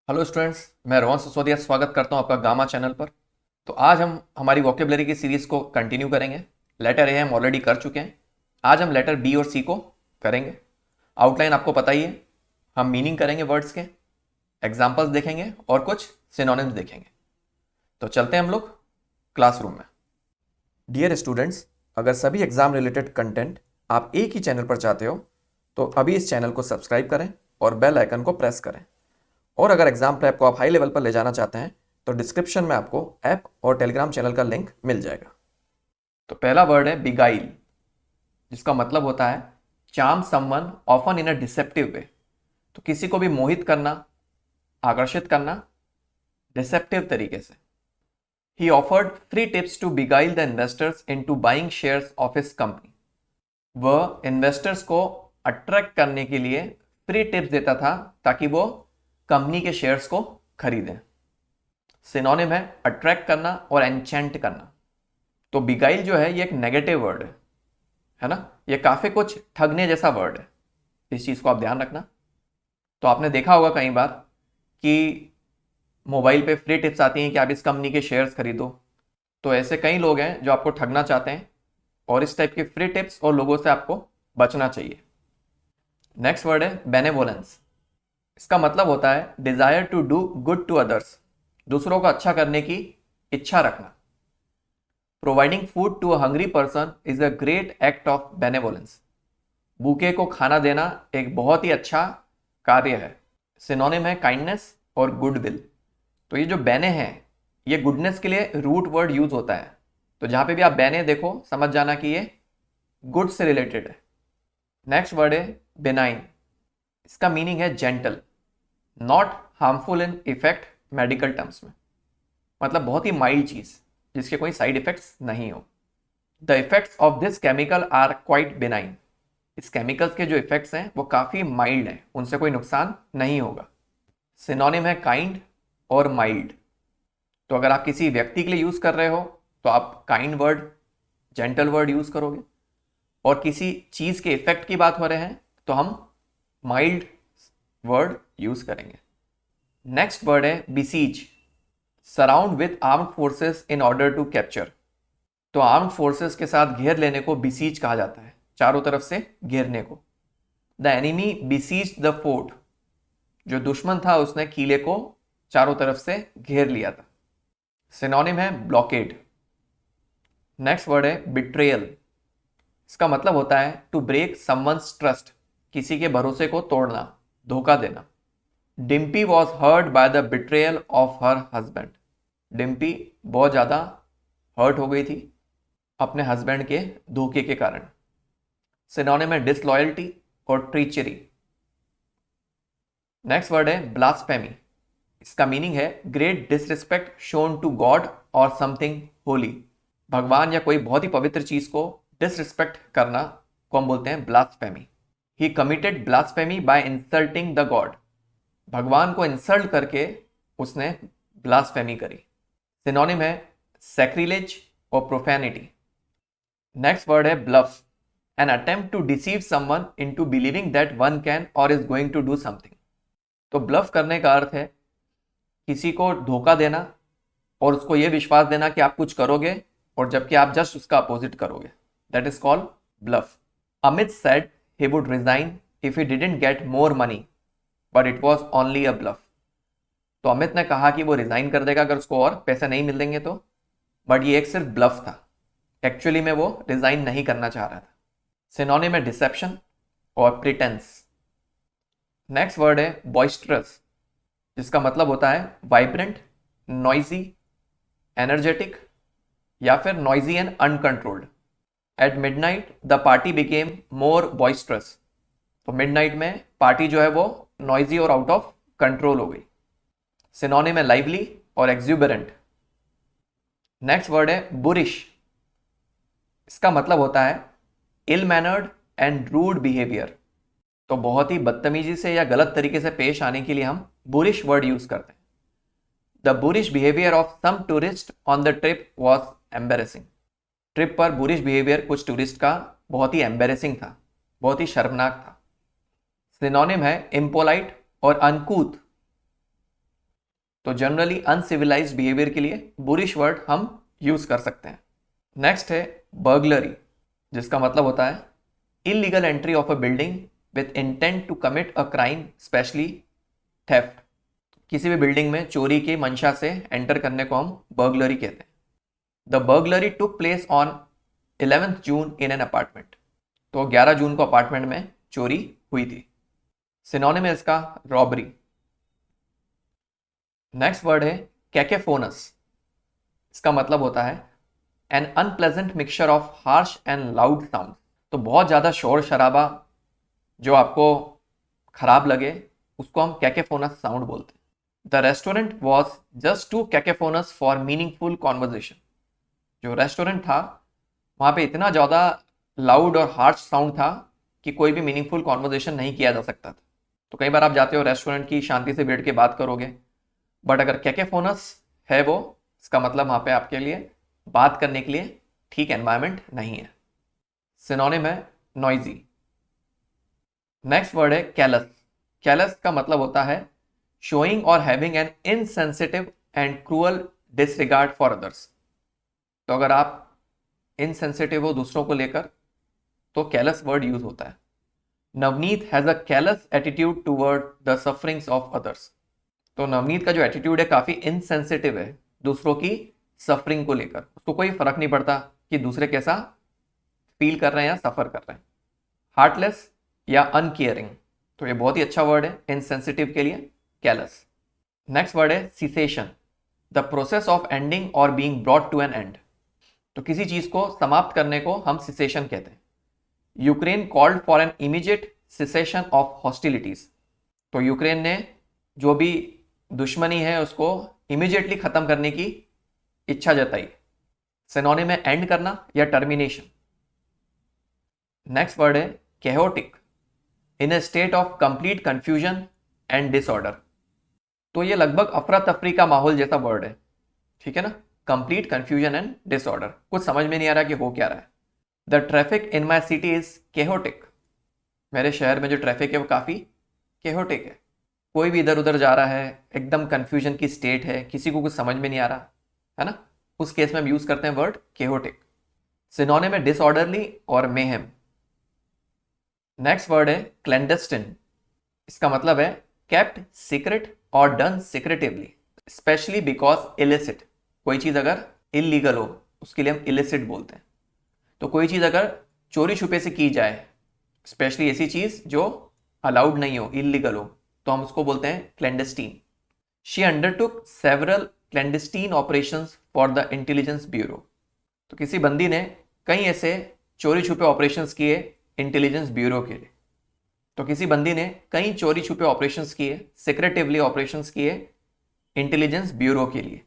Hello students, मैं रोहन सिसोदिया स्वागत करता हूं आपका गामा चैनल पर। तो आज हम हमारी वोकेबलरी की सीरीज़ को कंटिन्यू करेंगे। लेटर ए हम ऑलरेडी कर चुके हैं। आज हम लेटर बी और सी को करेंगे। आउटलाइन आपको पता ही है। हम मीनिंग करेंगे वर्ड्स के, एग्जाम्पल्स देखेंगे और कुछ सिनोनिम्स देखेंगे। तो चलते हैं हम लोग क्लासरूम में। डियर स्टूडेंट्स, अगर सभी एग्जाम रिलेटेड कंटेंट आप एक ही चैनल पर चाहते हो तो अभी इस चैनल को सब्सक्राइब करें और बेल आइकन को प्रेस करें। और अगर एग्जाम प्रेप को आप हाई लेवल पर ले जाना चाहते हैं तो डिस्क्रिप्शन में आपको ऐप और टेलीग्राम चैनल का लिंक मिल जाएगा। तो पहला वर्ड है बिगाइल, जिसका मतलब होता है charm someone often in a deceptive way. तो किसी को भी मोहित करना, आकर्षित करना डिसेप्टिव तरीके से। He offered free tips to beguile the investors into buying shares of his company. वह इन्वेस्टर्स को अट्रैक्ट करने के लिए फ्री टिप्स देता था ताकि वो कंपनी के शेयर्स को खरीदें। सिनोनिम है अट्रैक्ट करना और एनचेंट करना। तो बिगाइल जो है ये एक नेगेटिव वर्ड है ना। ये काफी कुछ ठगने जैसा वर्ड है, इस चीज को आप ध्यान रखना। तो आपने देखा होगा कई बार कि मोबाइल पे फ्री टिप्स आती हैं कि आप इस कंपनी के शेयर्स खरीदो। तो ऐसे कई लोग हैं जो आपको ठगना चाहते हैं और इस टाइप के फ्री टिप्स और लोगों से आपको बचना चाहिए। नेक्स्ट वर्ड है बेनेवोलेंस। इसका मतलब होता है desire to do good to others, दूसरों का अच्छा करने की इच्छा रखना। Providing food to a hungry person is a great act of benevolence. भूखे को खाना देना एक बहुत ही अच्छा कार्य है। सिनोनिम है काइंडनेस और गुडविल। तो ये जो बेने हैं ये गुडनेस के लिए रूट वर्ड यूज होता है। तो जहां पे भी आप बेने देखो समझ जाना कि ये गुड से रिलेटेड है। नेक्स्ट वर्ड है बेनाइन। इसका मीनिंग है gentle, not harmful in effect medical terms में। मतलब बहुत ही माइल्ड चीज जिसके कोई साइड इफेक्ट्स नहीं हो। The effects of this chemical are quite benign. इस केमिकल्स के जो इफेक्ट्स हैं वो काफी माइल्ड हैं, उनसे कोई नुकसान नहीं होगा। सिनोनिम है काइंड और माइल्ड। तो अगर आप किसी व्यक्ति के लिए यूज कर रहे हो तो आप kind word, gentle word use करोगे। और किसी चीज के इफेक्ट की बात हो रहे हैं तो हम माइल्ड वर्ड यूज करेंगे। नेक्स्ट वर्ड है besiege. Surround with armed forces in order to capture. तो आर्म्ड फोर्सेस के साथ घेर लेने को बिसीज कहा जाता है, चारों तरफ से घेरने को। The enemy besiege the fort. जो दुश्मन था उसने किले को चारों तरफ से घेर लिया था। सिनोनिम है ब्लॉकेड। नेक्स्ट वर्ड है बिट्रेयल। इसका मतलब होता है टू ब्रेक समवंस ट्रस्ट, किसी के भरोसे को तोड़ना, धोखा देना। Dimpy was hurt by the betrayal of her husband. Dimpy बहुत ज़्यादा हर्ट हो गई थी अपने हस्बैंड के धोखे के कारण। सिनोनिम है डिसलॉयल्टी और ट्रीचरी। नेक्स्ट वर्ड है ब्लास्फेमी। इसका मीनिंग है great disrespect shown to God और समथिंग होली। भगवान या कोई बहुत ही पवित्र चीज को डिसरिस्पेक्ट करना को हम बोलते हैं blasphemy. He committed blasphemy by insulting the God. भगवान को इंसल्ट करके उसने ब्लास्फेमी करी। सिनोनिम है सैक्रिलेज और प्रोफेनिटी। नेक्स्ट वर्ड है bluff. An attempt to deceive someone into believing that one can or is going to do something. तो bluff करने का अर्थ है किसी को धोखा देना और उसको यह विश्वास देना कि आप कुछ करोगे और जबकि आप जस्ट उसका अपोजिट करोगे। That is called bluff. Amit said he would resign if he didn't get more money but it was only a bluff. तो अमित ने कहा कि वो रिजाइन कर देगा अगर उसको और पैसे नहीं मिल देंगे तो, बट ये एक सिर्फ ब्लफ था। एक्चुअली में वो रिजाइन नहीं करना चाह रहा था। सिनोनिम है डिसेप्शन और प्रिटेंस। नेक्स्ट वर्ड है बॉइस्टरस, जिसका मतलब होता है वाइब्रेंट, नॉइजी, एनर्जेटिक या फिर noisy and uncontrolled. At midnight the party became more boisterous. तो मिडनाइट में पार्टी जो है वो नॉइजी और आउट ऑफ कंट्रोल हो गई। सिनोनिम है लाइवली और एक्सुबरेंट। नेक्स्ट वर्ड है बुरिश। इसका मतलब होता है ill mannered and rude behaviour. तो बहुत ही बदतमीजी से या गलत तरीके से पेश आने के लिए हम बुरिश वर्ड यूज करते हैं। The boorish behaviour of some tourist on the trip was embarrassing. Trip पर बुरिश बिहेवियर कुछ टूरिस्ट का बहुत ही एम्बेरेसिंग था, बहुत ही शर्मनाक था। सिनोनिम है इम्पोलाइट और अनकूथ। तो जनरली अनसिविलाइज्ड बिहेवियर के लिए बुरिश वर्ड हम यूज कर सकते हैं। नेक्स्ट है बर्गलरी, जिसका मतलब होता है illegal entry of a building with intent to commit a crime, especially theft. किसी भी बिल्डिंग में चोरी की मंशा से एंटर करने को हम बर्गलरी कहते हैं। The burglary took place on 11th June in an apartment. तो 11 जून को अपार्टमेंट में चोरी हुई थी। सिनोनिम है इसका रॉबरी। नेक्स्ट वर्ड है कैकेफोनस। इसका मतलब होता है N unpleasant mixture of harsh and loud sound. तो बहुत ज़्यादा शोर शराबा जो आपको खराब लगे उसको हम कैकेफोनस साउंड बोलते हैं। The restaurant was just too cacophonous for meaningful conversation. जो रेस्टोरेंट था वहाँ पे इतना ज़्यादा लाउड और हार्श साउंड था कि कोई भी मीनिंगफुल कॉन्वर्जेशन नहीं किया जा सकता था। तो कई बार आप जाते हो रेस्टोरेंट की, शांति से बैठ के बात करोगे, बट अगर कैकेफोनस है वो, इसका मतलब वहाँ पे आपके लिए बात करने के लिए ठीक एनवायरनमेंट नहीं है। सिनोनिम है नॉइजी। नेक्स्ट वर्ड है कैलस। कैलस का मतलब होता है शोइंग और having an insensitive and cruel disregard for others. तो अगर आप इनसेंसिटिव हो दूसरों को लेकर तो कैलस वर्ड यूज होता है। Navneet has a callus attitude toward the sufferings of others. तो नवनीत का जो एटीट्यूड है काफी इनसेंसिटिव है दूसरों की सफरिंग को लेकर। उसको कोई फर्क नहीं पड़ता कि दूसरे कैसा फील कर रहे हैं या सफर कर रहे हैं। हार्टलेस या अनकेयरिंग, तो ये बहुत ही अच्छा वर्ड है इनसेंसिटिव के लिए, कैलस। नेक्स्ट वर्ड है cessation, the process of ending or being brought to an end. तो किसी चीज को समाप्त करने को हम सिसेशन कहते हैं। Ukraine called for an immediate cessation of hostilities. तो यूक्रेन ने जो भी दुश्मनी है उसको इमीडिएटली खत्म करने की इच्छा जताई। सिनोनिम में एंड करना या टर्मिनेशन। नेक्स्ट वर्ड है chaotic, in a state of complete confusion and disorder. तो ये लगभग अफरा तफरी का माहौल जैसा वर्ड है, ठीक है ना। कंप्लीट कंफ्यूजन एंड डिसऑर्डर, कुछ समझ में नहीं आ रहा कि हो क्या रहा है। The traffic in my city is chaotic. मेरे शहर में जो ट्रैफिक है वो काफ़ी कैओटिक है। कोई भी इधर उधर जा रहा है, एकदम कंफ्यूजन की स्टेट है, किसी को कुछ समझ में नहीं आ रहा है ना, उस केस में हम यूज करते हैं वर्ड कैओटिक। सिनोनिम में डिसऑर्डरली और मेहम। नेक्स्ट वर्ड है क्लैंडस्टिन। इसका मतलब है केप्ट सीक्रेट और done secretively, specially because illicit. कोई चीज अगर इलीगल हो उसके लिए हम इलिसिट बोलते हैं। तो कोई चीज अगर चोरी छुपे से की जाए, स्पेशली ऐसी चीज जो अलाउड नहीं हो, इलीगल हो, तो हम उसको बोलते हैं clandestine. She undertook several clandestine operations for the intelligence bureau. तो किसी बंदी ने कई ऐसे चोरी छुपे ऑपरेशंस किए इंटेलिजेंस ब्यूरो के लिए। तो किसी बंदी ने कई चोरी छुपे ऑपरेशंस किए, सिक्रेटिवली ऑपरेशंस किए इंटेलिजेंस ब्यूरो के लिए।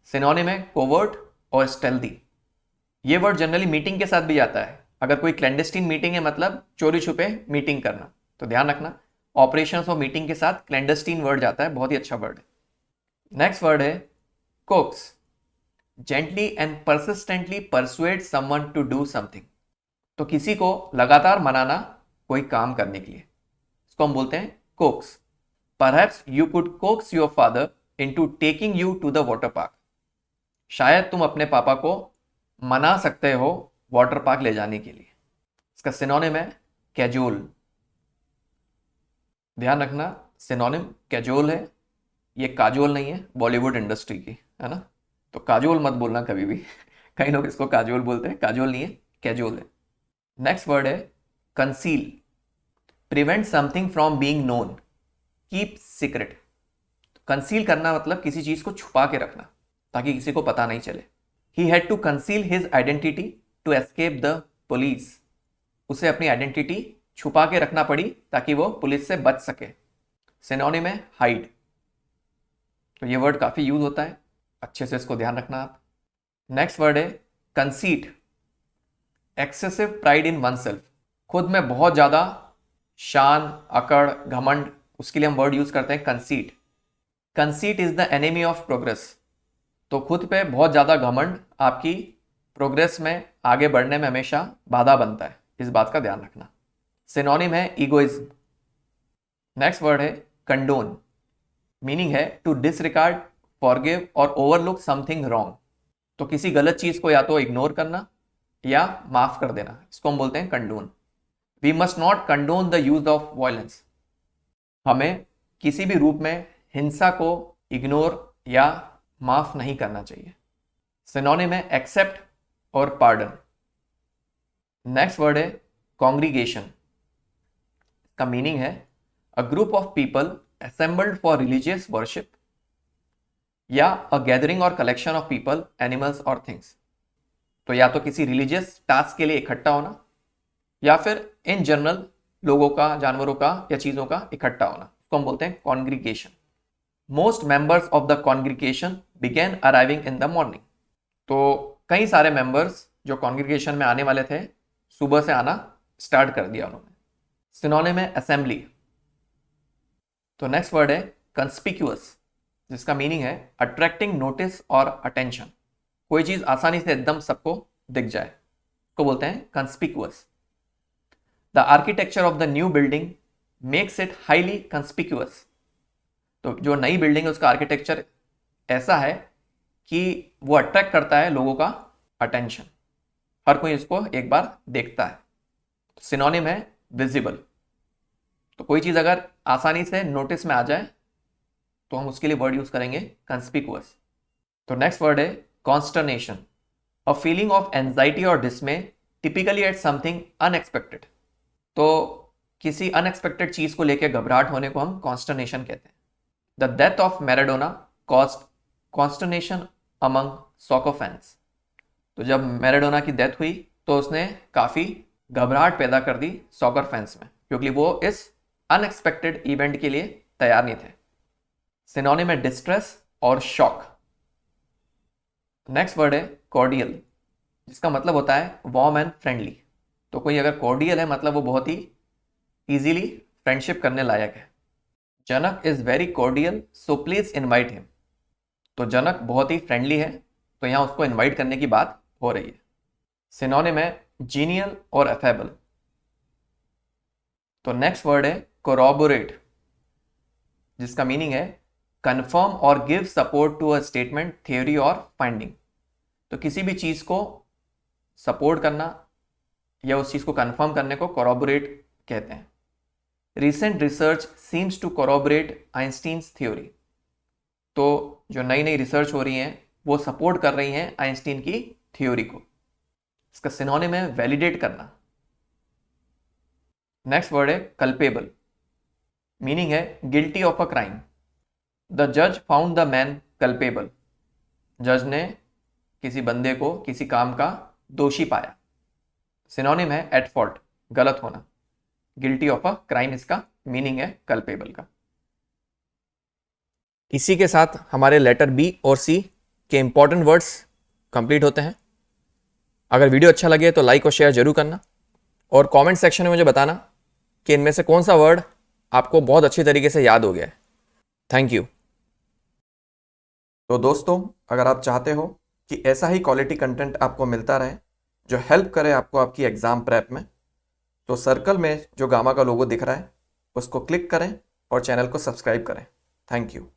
सिनोनिम है कोवर्ट और स्टेल्दी। ये वर्ड जनरली मीटिंग के साथ भी जाता है। अगर कोई क्लैंडस्टीन मीटिंग है मतलब चोरी छुपे मीटिंग करना, तो ध्यान रखना ऑपरेशंस और मीटिंग के साथ क्लैंडस्टीन वर्ड जाता है, बहुत ही अच्छा वर्ड है। नेक्स्ट वर्ड है coax, gently and persistently persuade someone to do something. तो किसी को लगातार मनाना कोई काम करने के लिए, इसको हम बोलते हैं coax. Perhaps you could coax your father into taking you to the water park. शायद तुम अपने पापा को मना सकते हो वाटर पार्क ले जाने के लिए। इसका सिनोनिम है कैजोल। ध्यान रखना सिनोनिम कैजोल है, ये काजोल नहीं है बॉलीवुड इंडस्ट्री की, है ना। तो काजोल मत बोलना कभी भी कई लोग इसको काजोल बोलते हैं, काजोल नहीं है, कैजोल है। नेक्स्ट वर्ड है conceal, prevent something from being known, keep secret. Conceal करना मतलब किसी चीज को छुपा के रखना ताकि किसी को पता नहीं चले। He had to conceal his identity to escape the police. उसे अपनी आइडेंटिटी छुपा के रखना पड़ी ताकि वो पुलिस से बच सके। सिनोनिम है हाइड। तो ये वर्ड काफी यूज होता है, अच्छे से इसको ध्यान रखना आप। नेक्स्ट वर्ड है conceit, excessive pride in oneself. खुद में बहुत ज्यादा शान, अकड़, घमंड, उसके लिए हम वर्ड यूज करते हैं conceit. Conceit is the enemy of progress. तो खुद पे बहुत ज्यादा घमंड आपकी प्रोग्रेस में, आगे बढ़ने में हमेशा बाधा बनता है, इस बात का ध्यान रखना। सिनोनिम है ईगोइज्म। नेक्स्ट वर्ड है कंडोन, मीनिंग है टू डिसरिगार्ड फॉरगिव और ओवरलुक समथिंग रॉन्ग। तो किसी गलत चीज को या तो इग्नोर करना या माफ कर देना, इसको हम बोलते हैं condone. We must not condone the use of violence. हमें किसी भी रूप में हिंसा को इग्नोर या माफ नहीं करना चाहिए। सिनोनिम है एक्सेप्ट और पार्डन। नेक्स्ट वर्ड है कॉन्ग्रीगेशन। का मीनिंग है a group of people assembled for religious worship या अ गैदरिंग और कलेक्शन ऑफ पीपल, एनिमल्स और थिंग्स। तो या तो किसी रिलीजियस टास्क के लिए इकट्ठा होना या फिर इन जनरल लोगों का, जानवरों का या चीजों का इकट्ठा होना, इसको हम बोलते हैं congregation. Most members of the congregation began arriving in the morning. तो कई सारे मेंबर्स जो कॉन्ग्रीगेशन में आने वाले थे सुबह से आना स्टार्ट कर दिया उन्होंने। सिनोनिम है असेंबली। तो नेक्स्ट वर्ड है कंस्पिक्यूअस, जिसका मीनिंग है अट्रैक्टिंग नोटिस और अटेंशन। कोई चीज आसानी से एकदम सबको दिख जाए, इसको बोलते हैं conspicuous. The architecture of the new building makes it highly conspicuous. तो जो नई बिल्डिंग है उसका आर्किटेक्चर ऐसा है कि वो अट्रैक्ट करता है लोगों का अटेंशन, हर कोई इसको एक बार देखता है। सिनोनिम है विजिबल। तो कोई चीज अगर आसानी से नोटिस में आ जाए तो हम उसके लिए वर्ड यूज करेंगे कंस्पिकुअस। तो नेक्स्ट वर्ड है consternation, a feeling of anxiety और dismay typically at something unexpected. तो किसी अनएक्सपेक्टेड चीज को लेकर घबराहट होने को हम कॉन्स्टर्नेशन कहते हैं। The death of Maradona caused consternation among soccer fans. तो जब मैराडोना की डेथ हुई तो उसने काफी घबराहट पैदा कर दी सॉकर फैंस में, क्योंकि वो इस अनएक्सपेक्टेड इवेंट के लिए तैयार नहीं थे। सिनोनिम है डिस्ट्रेस और शॉक। नेक्स्ट वर्ड है कॉर्डियल, जिसका मतलब होता है वार्म एंड फ्रेंडली। तो कोई अगर कॉर्डियल है मतलब वो बहुत ही इजीली फ्रेंडशिप करने लायक है। Janak is very cordial so please invite him. तो जनक बहुत ही फ्रेंडली है, तो यहाँ उसको इनवाइट करने की बात हो रही है। सिनोनिम है जीनियल और अफेबल। तो नेक्स्ट वर्ड है कोरॉबोरेट, जिसका मीनिंग है कंफर्म और give support to a statement, theory और फाइंडिंग। तो किसी भी चीज को सपोर्ट करना या उस चीज को कंफर्म करने को कोरॉबोरेट कहते हैं। Recent research seems to corroborate Einstein's theory. तो जो नई नई रिसर्च हो रही है वो सपोर्ट कर रही हैं आइंस्टीन की थ्योरी को। इसका सिनोनिम है वैलिडेट करना। नेक्स्ट वर्ड है कल्पेबल, मीनिंग है guilty of a crime. The जज फाउंड द मैन कल्पेबल। जज ने किसी बंदे को किसी काम का दोषी पाया। सिनोनिम है एट फॉल्ट, गलत होना। गिल्टी ऑफ अ क्राइम इसका मीनिंग है कल्पेबल का। इसी के साथ हमारे लेटर बी और सी के इंपॉर्टेंट वर्ड्स कंप्लीट होते हैं। अगर वीडियो अच्छा लगे तो लाइक और शेयर जरूर करना और कमेंट सेक्शन में मुझे बताना कि इनमें से कौन सा वर्ड आपको बहुत अच्छी तरीके से याद हो गया है। Thank you. तो दोस्तों, अगर आप चाहते हो कि ऐसा ही क्वालिटी कंटेंट आपको मिलता रहे जो हेल्प करे आपको आपकी एग्जाम प्रेप में, तो सर्कल में जो गामा का लोगो दिख रहा है उसको क्लिक करें और चैनल को सब्सक्राइब करें। Thank you.